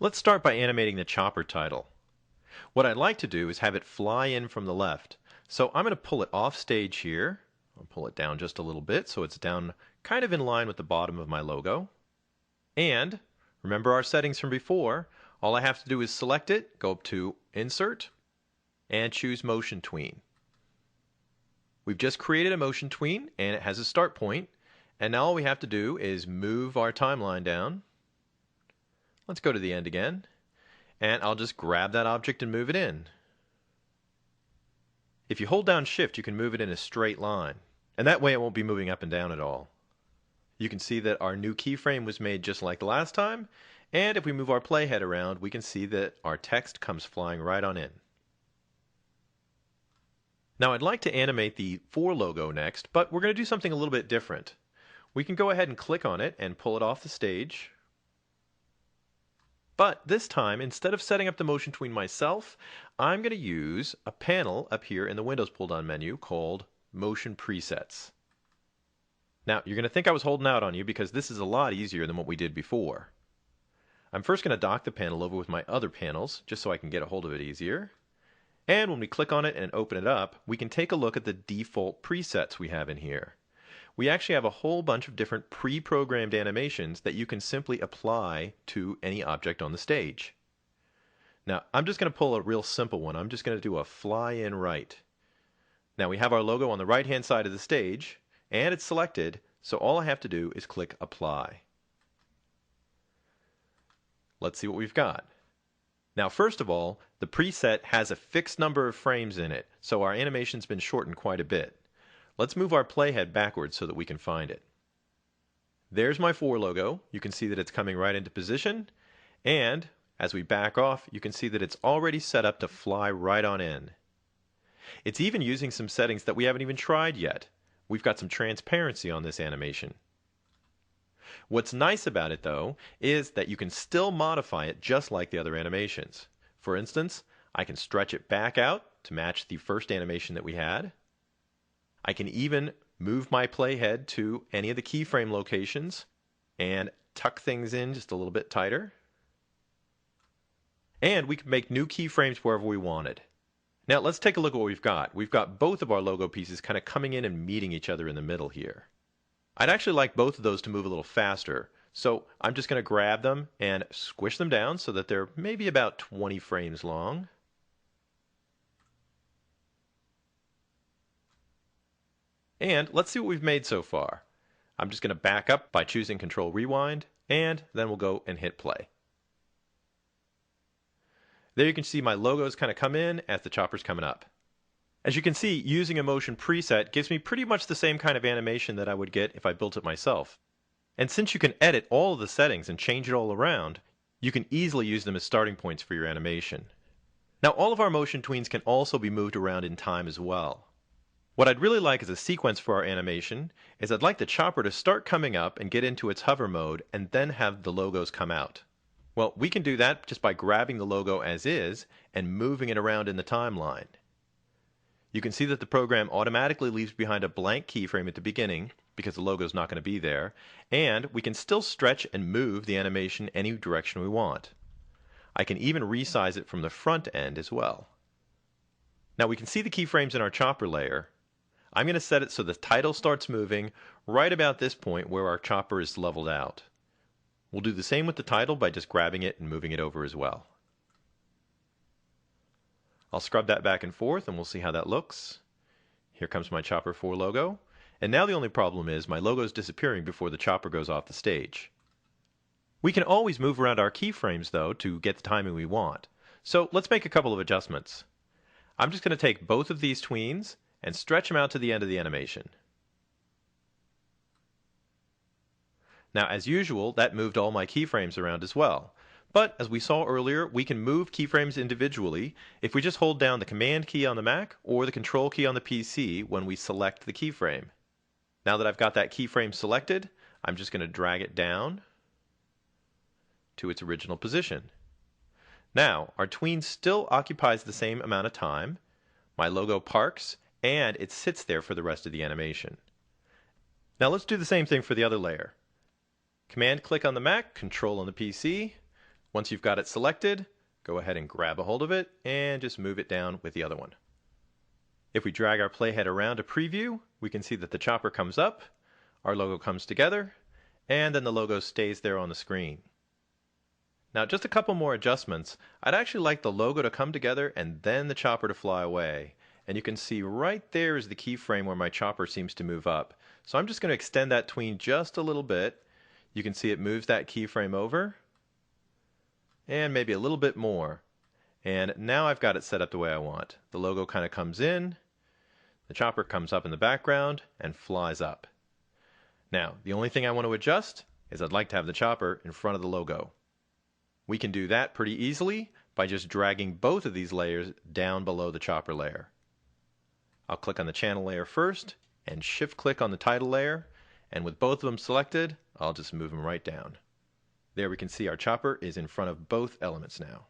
Let's start by animating the chopper title. What I'd like to do is have it fly in from the left. So I'm going to pull it off stage here. I'll pull it down just a little bit so it's down kind of in line with the bottom of my logo. And remember our settings from before. All I have to do is select it, go up to Insert, and choose Motion Tween. We've just created a motion tween and it has a start point. And now all we have to do is move our timeline down. Let's go to the end again. And I'll just grab that object and move it in. If you hold down Shift, you can move it in a straight line. And that way it won't be moving up and down at all. You can see that our new keyframe was made just like the last time. And if we move our playhead around, we can see that our text comes flying right on in. Now I'd like to animate the For logo next, but we're going to do something a little bit different. We can go ahead and click on it and pull it off the stage. But this time, instead of setting up the motion tween myself, I'm going to use a panel up here in the Windows pull-down menu called Motion Presets. Now, you're going to think I was holding out on you because this is a lot easier than what we did before. I'm first going to dock the panel over with my other panels, just so I can get a hold of it easier. And when we click on it and open it up, we can take a look at the default presets we have in here. We actually have a whole bunch of different pre-programmed animations that you can simply apply to any object on the stage. Now, I'm just going to pull a real simple one. I'm just going to do a fly in right. Now we have our logo on the right-hand side of the stage, and it's selected, so all I have to do is click Apply. Let's see what we've got. Now, first of all, the preset has a fixed number of frames in it, so our animation's been shortened quite a bit. Let's move our playhead backwards so that we can find it. There's my For logo. You can see that it's coming right into position. And as we back off, you can see that it's already set up to fly right on in. It's even using some settings that we haven't even tried yet. We've got some transparency on this animation. What's nice about it, though, is that you can still modify it just like the other animations. For instance, I can stretch it back out to match the first animation that we had. I can even move my playhead to any of the keyframe locations and tuck things in just a little bit tighter. And we can make new keyframes wherever we wanted. Now let's take a look at what we've got. We've got both of our logo pieces kind of coming in and meeting each other in the middle here. I'd actually like both of those to move a little faster, so I'm just going to grab them and squish them down so that they're maybe about 20 frames long. And let's see what we've made so far. I'm just going to back up by choosing Control Rewind, and then we'll go and hit play. There you can see my logos kind of come in as the chopper's coming up. As you can see, using a motion preset gives me pretty much the same kind of animation that I would get if I built it myself. And since you can edit all of the settings and change it all around, you can easily use them as starting points for your animation. Now, all of our motion tweens can also be moved around in time as well. What I'd really like as a sequence for our animation is I'd like the chopper to start coming up and get into its hover mode and then have the logos come out. Well, we can do that just by grabbing the logo as is and moving it around in the timeline. You can see that the program automatically leaves behind a blank keyframe at the beginning because the logo is not going to be there, and we can still stretch and move the animation any direction we want. I can even resize it from the front end as well. Now we can see the keyframes in our chopper layer. I'm going to set it so the title starts moving right about this point where our chopper is leveled out. We'll do the same with the title by just grabbing it and moving it over as well. I'll scrub that back and forth and we'll see how that looks. Here comes my chopper 4 logo. And now the only problem is my logo is disappearing before the chopper goes off the stage. We can always move around our keyframes though to get the timing we want. So let's make a couple of adjustments. I'm just going to take both of these tweens and stretch them out to the end of the animation. Now, as usual, that moved all my keyframes around as well. But as we saw earlier, we can move keyframes individually if we just hold down the Command key on the Mac or the Control key on the PC when we select the keyframe. Now that I've got that keyframe selected, I'm just going to drag it down to its original position. Now, our tween still occupies the same amount of time. My logo parks, and it sits there for the rest of the animation. Now let's do the same thing for the other layer. Command click on the Mac, Control on the PC. Once you've got it selected, go ahead and grab a hold of it and just move it down with the other one. If we drag our playhead around to preview, we can see that the chopper comes up, our logo comes together, and then the logo stays there on the screen. Now, just a couple more adjustments. I'd actually like the logo to come together and then the chopper to fly away. And you can see right there is the keyframe where my chopper seems to move up. So I'm just going to extend that tween just a little bit. You can see it moves that keyframe over, and maybe a little bit more. And now I've got it set up the way I want. The logo kind of comes in, the chopper comes up in the background and flies up. Now, the only thing I want to adjust is I'd like to have the chopper in front of the logo. We can do that pretty easily by just dragging both of these layers down below the chopper layer. I'll click on the channel layer first and shift click on the title layer, and with both of them selected, I'll just move them right down. There we can see our chopper is in front of both elements now.